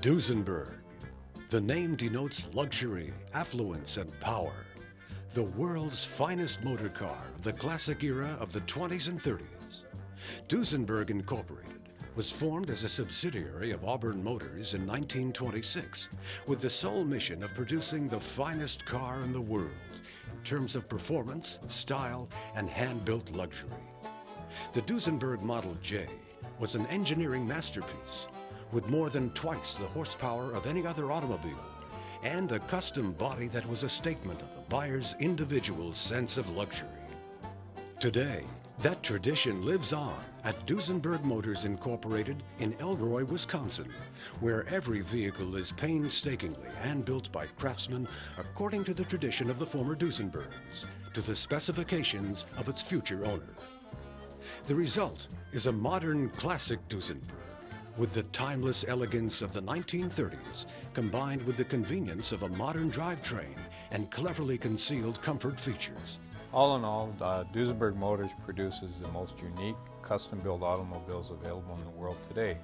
Duesenberg. The name denotes luxury, affluence, and power. The world's finest motor car of the classic era of the 20s and 30s. Duesenberg Incorporated was formed as a subsidiary of Auburn Motors in 1926 with the sole mission of producing the finest car in the world in terms of performance, style, and hand-built luxury. The Duesenberg Model J was an engineering masterpiece with more than twice the horsepower of any other automobile and a custom body that was a statement of the buyer's individual sense of luxury. Today, that tradition lives on at Duesenberg Motors Incorporated in Elroy, Wisconsin, where every vehicle is painstakingly hand-built by craftsmen according to the tradition of the former Duesenbergs, to the specifications of its future owner. The result is a modern classic Duesenberg, with the timeless elegance of the 1930s combined with the convenience of a modern drivetrain and cleverly concealed comfort features. All in all, Duesenberg Motors produces the most unique custom-built automobiles available in the world today.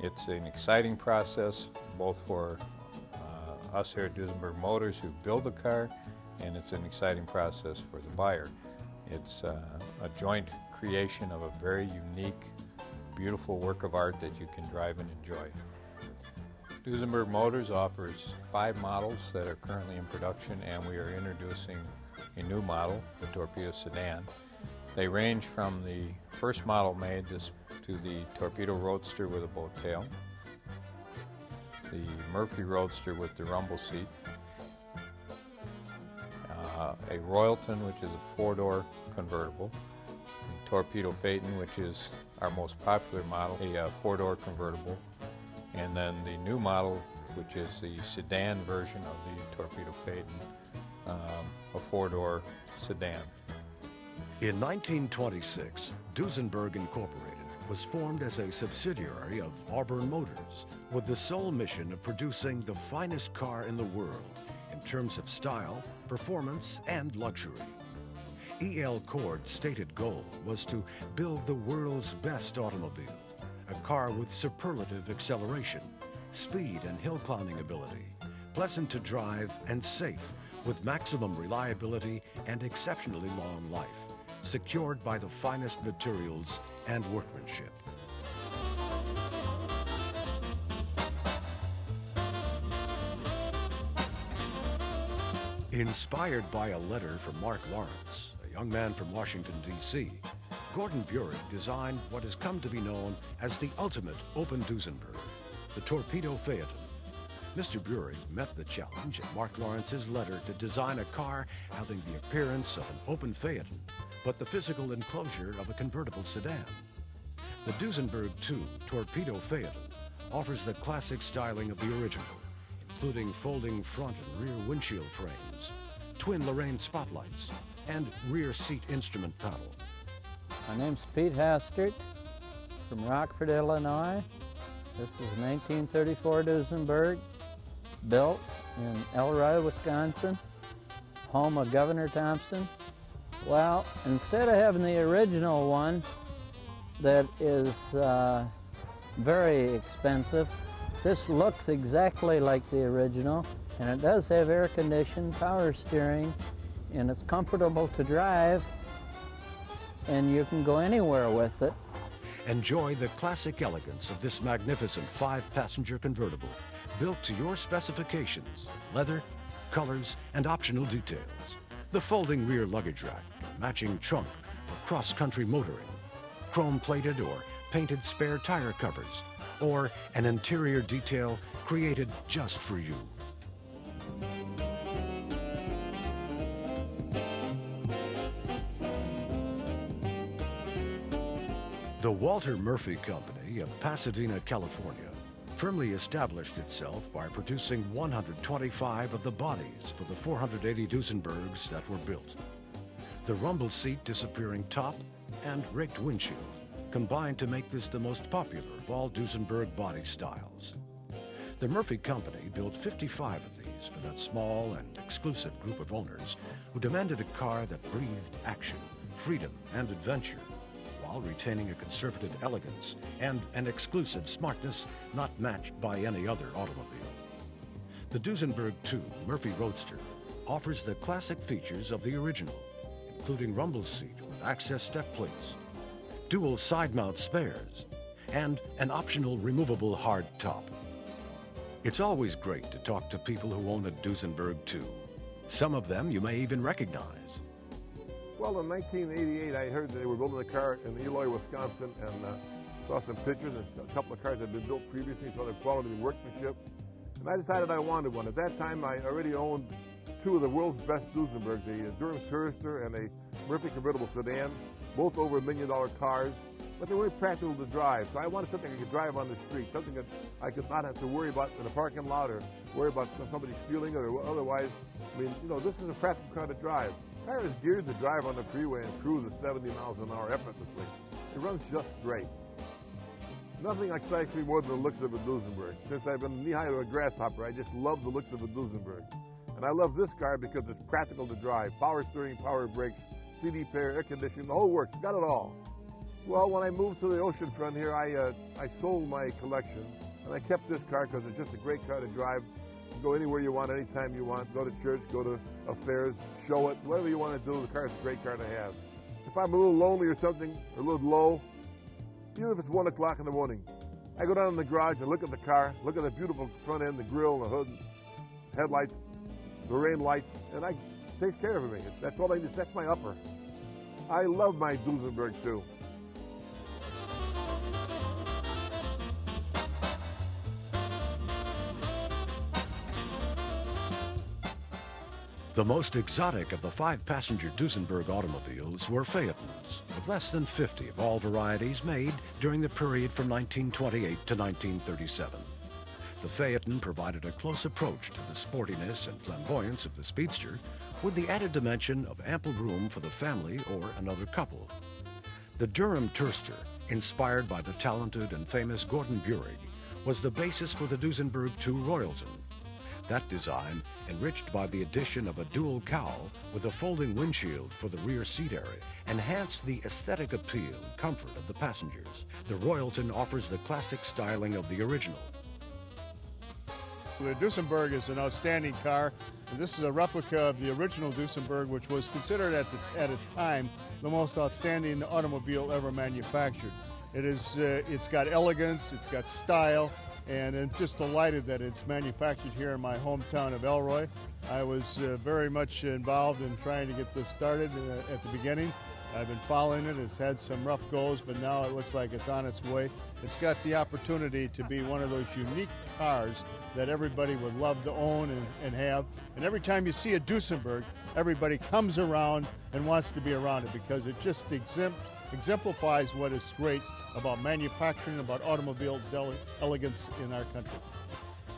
It's an exciting process both for us here at Duesenberg Motors who build the car, and it's an exciting process for the buyer. It's a joint creation of a very unique, beautiful work of art that you can drive and enjoy. Duesenberg Motors offers 5 models that are currently in production, and we are introducing a new model, the Torpedo Sedan. They range from the first model made to the Torpedo Roadster with a boat tail, the Murphy Roadster with the rumble seat, a Royalton, which is a 4-door convertible, the Torpedo Phaeton, which is our most popular model, a 4-door convertible, and then the new model, which is the sedan version of the Torpedo Phaeton, a 4-door sedan. In 1926, Duesenberg Incorporated was formed as a subsidiary of Auburn Motors with the sole mission of producing the finest car in the world in terms of style, performance, and luxury. E.L. Cord's stated goal was to build the world's best automobile, a car with superlative acceleration, speed and hill climbing ability, pleasant to drive and safe, with maximum reliability and exceptionally long life, secured by the finest materials and workmanship. Inspired by a letter from Mark Lawrence, a young man from Washington, D.C., Gordon Buick designed what has come to be known as the ultimate open Duesenberg, the Torpedo Phaeton. Mr. Buick met the challenge in Mark Lawrence's letter to design a car having the appearance of an open Phaeton, but the physical enclosure of a convertible sedan. The Duesenberg II Torpedo Phaeton offers the classic styling of the original, including folding front and rear windshield frames, twin Lorraine spotlights, and rear seat instrument panel. My name's Pete Hastert from Rockford, Illinois. This is a 1934 Duesenberg, built in Elroy, Wisconsin, home of Governor Thompson. Well, instead of having the original one that is very expensive, this looks exactly like the original, and it does have air-conditioned power steering, and it's comfortable to drive, and you can go anywhere with it. Enjoy the classic elegance of this magnificent 5-passenger convertible, built to your specifications, leather, colors, and optional details. The folding rear luggage rack, matching trunk for cross-country motoring, chrome-plated or painted spare tire covers, or an interior detail created just for you. The Walter Murphy Company of Pasadena, California, firmly established itself by producing 125 of the bodies for the 480 Duesenbergs that were built. The rumble seat disappearing top and rigged windshield combined to make this the most popular of all Duesenberg body styles. The Murphy Company built 55 of these for that small and exclusive group of owners who demanded a car that breathed action, freedom, and adventure, while retaining a conservative elegance and an exclusive smartness not matched by any other automobile. The Duesenberg 2 Murphy Roadster offers the classic features of the original, including rumble seat with access step plates, dual side mount spares, and an optional removable hard top. It's always great to talk to people who own a Duesenberg 2. Some of them you may even recognize. Well, in 1988, I heard that they were building a car in Eloy, Wisconsin, and saw some pictures. A couple of cars had been built previously, saw the quality of workmanship. And I decided I wanted one. At that time, I already owned two of the world's best Duesenbergs, a Durham Tourister and a Murphy convertible sedan, both over $1 million cars, but they weren't practical to drive. So I wanted something I could drive on the street, something that I could not have to worry about in a parking lot or worry about somebody stealing it or otherwise. I mean, you know, this is a practical car to drive. The car is geared to drive on the freeway and cruise at 70 miles an hour effortlessly. It runs just great. Nothing excites me more than the looks of a Duesenberg. Since I've been knee-high to a grasshopper, I just love the looks of a Duesenberg. And I love this car because it's practical to drive. Power steering, power brakes, CD player, air conditioning, the whole works. It's got it all. Well, when I moved to the ocean front here, I sold my collection, and I kept this car because it's just a great car to drive. You can go anywhere you want, anytime you want. Go to church, go to affairs, show it, whatever you want to do. The car is a great car to have. If I'm a little lonely or something, or a little low, even if it's 1 o'clock in the morning, I go down in the garage and look at the car, look at the beautiful front end, the grille, the hood, headlights, the rain lights, and it takes care of me. That's all I need. That's my upper. I love my Duesenberg too. The most exotic of the 5-passenger Duesenberg automobiles were Phaetons, with less than 50 of all varieties made during the period from 1928 to 1937. The Phaeton provided a close approach to the sportiness and flamboyance of the Speedster, with the added dimension of ample room for the family or another couple. The Durham Tourister, inspired by the talented and famous Gordon Burig, was the basis for the Duesenberg 2 Royalton. That design, enriched by the addition of a dual cowl with a folding windshield for the rear seat area, enhanced the aesthetic appeal and comfort of the passengers. The Royalton offers the classic styling of the original. The Duesenberg is an outstanding car. This is a replica of the original Duesenberg, which was considered at its time the most outstanding automobile ever manufactured. It's got elegance, it's got style, and I'm just delighted that it's manufactured here in my hometown of Elroy. I was very much involved in trying to get this started at the beginning. I've been following it. It's had some rough goes, but now it looks like it's on its way. It's got the opportunity to be one of those unique cars that everybody would love to own and have. And every time you see a Duesenberg, everybody comes around and wants to be around it because it just exemplifies what is great about manufacturing, about automobile elegance in our country.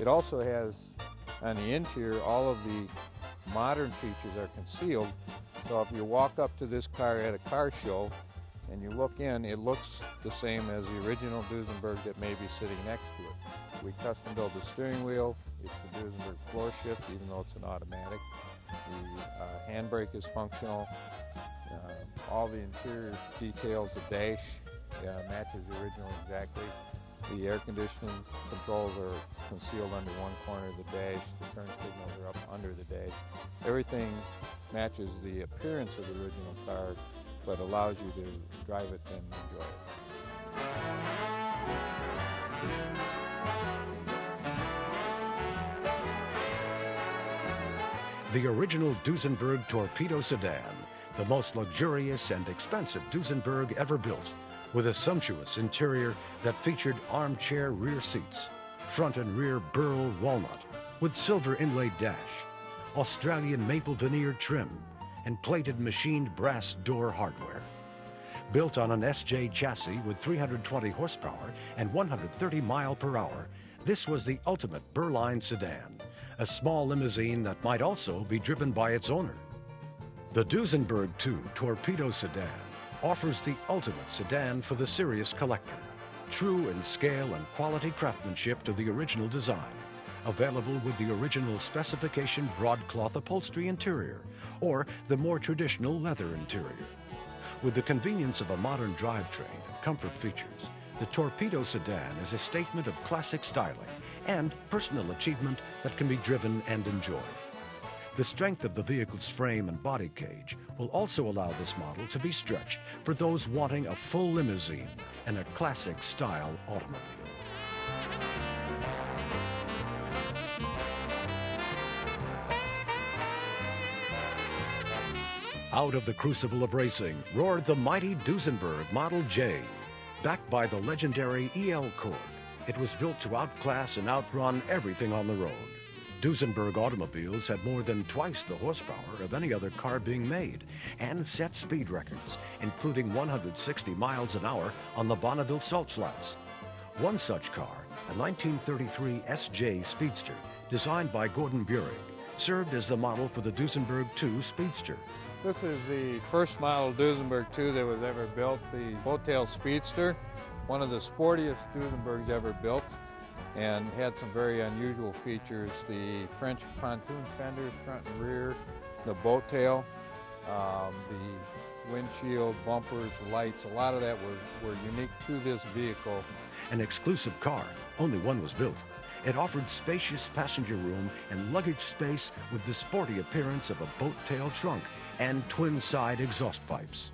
It also has, on the interior, all of the modern features are concealed. So if you walk up to this car at a car show and you look in, it looks the same as the original Duesenberg that may be sitting next to it. We custom built the steering wheel. It's the Duesenberg floor shift, even though it's an automatic. The handbrake is functional. All the interior details, the dash matches the original exactly. The air conditioning controls are concealed under one corner of the dash. The turn signals are up under the dash. Everything matches the appearance of the original car, but allows you to drive it and enjoy it. The original Duesenberg Torpedo Sedan, the most luxurious and expensive Duesenberg ever built, with a sumptuous interior that featured armchair rear seats, front and rear burl walnut, with silver inlaid dash, Australian maple veneer trim, and plated machined brass door hardware. Built on an SJ chassis with 320 horsepower and 130 mile per hour, this was the ultimate Berline sedan, a small limousine that might also be driven by its owner. The Duesenberg 2 Torpedo Sedan offers the ultimate sedan for the serious collector, true in scale and quality craftsmanship to the original design, available with the original specification broadcloth upholstery interior or the more traditional leather interior. With the convenience of a modern drivetrain and comfort features, the Torpedo sedan is a statement of classic styling and personal achievement that can be driven and enjoyed. The strength of the vehicle's frame and body cage will also allow this model to be stretched for those wanting a full limousine and a classic style automobile. Out of the crucible of racing roared the mighty Duesenberg Model J. Backed by the legendary EL Corp, it was built to outclass and outrun everything on the road. Duesenberg automobiles had more than twice the horsepower of any other car being made and set speed records, including 160 miles an hour on the Bonneville Salt Flats. One such car, a 1933 SJ Speedster, designed by Gordon Burig, served as the model for the Duesenberg II Speedster. This is the first model Duesenberg II that was ever built, the boat-tail Speedster, one of the sportiest Duesenbergs ever built, and had some very unusual features. The French pontoon fenders, front and rear, the boat tail, the windshield, bumpers, lights, a lot of that were unique to this vehicle. An exclusive car, only one was built. It offered spacious passenger room and luggage space with the sporty appearance of a boat tail trunk and twin-side exhaust pipes.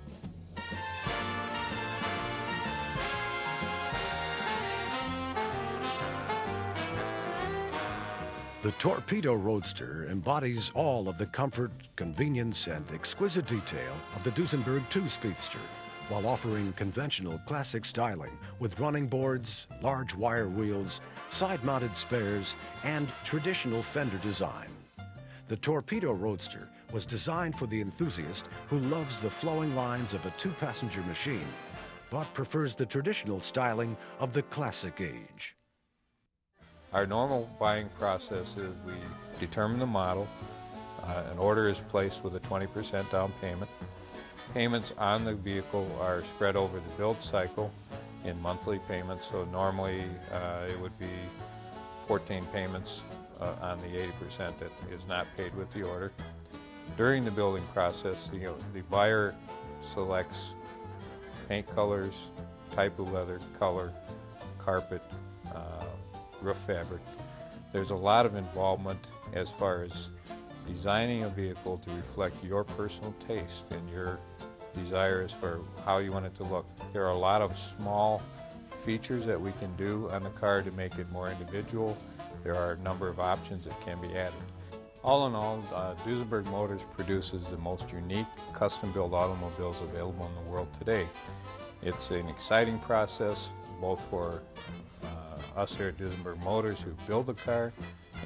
The Torpedo Roadster embodies all of the comfort, convenience, and exquisite detail of the Duesenberg II Speedster, while offering conventional classic styling with running boards, large wire wheels, side-mounted spares, and traditional fender design. The Torpedo Roadster was designed for the enthusiast who loves the flowing lines of a two-passenger machine, but prefers the traditional styling of the classic age. Our normal buying process is we determine the model. An order is placed with a 20% down payment. Payments on the vehicle are spread over the build cycle in monthly payments, so normally it would be 14 payments on the 80% that is not paid with the order. During the building process, the buyer selects paint colors, type of leather, color, carpet, roof fabric. There's a lot of involvement as far as designing a vehicle to reflect your personal taste and your desires for how you want it to look. There are a lot of small features that we can do on the car to make it more individual. There are a number of options that can be added. All in all, Duesenberg Motors produces the most unique custom-built automobiles available in the world today. It's an exciting process both for us here at Duesenberg Motors who build the car,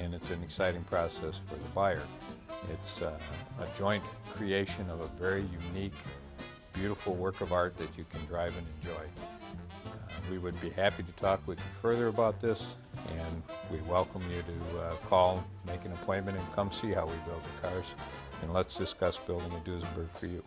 and it's an exciting process for the buyer. It's a joint creation of a very unique, beautiful work of art that you can drive and enjoy. We would be happy to talk with you further about this, and we welcome you to call, make an appointment, and come see how we build the cars, and let's discuss building a Duesenberg for you.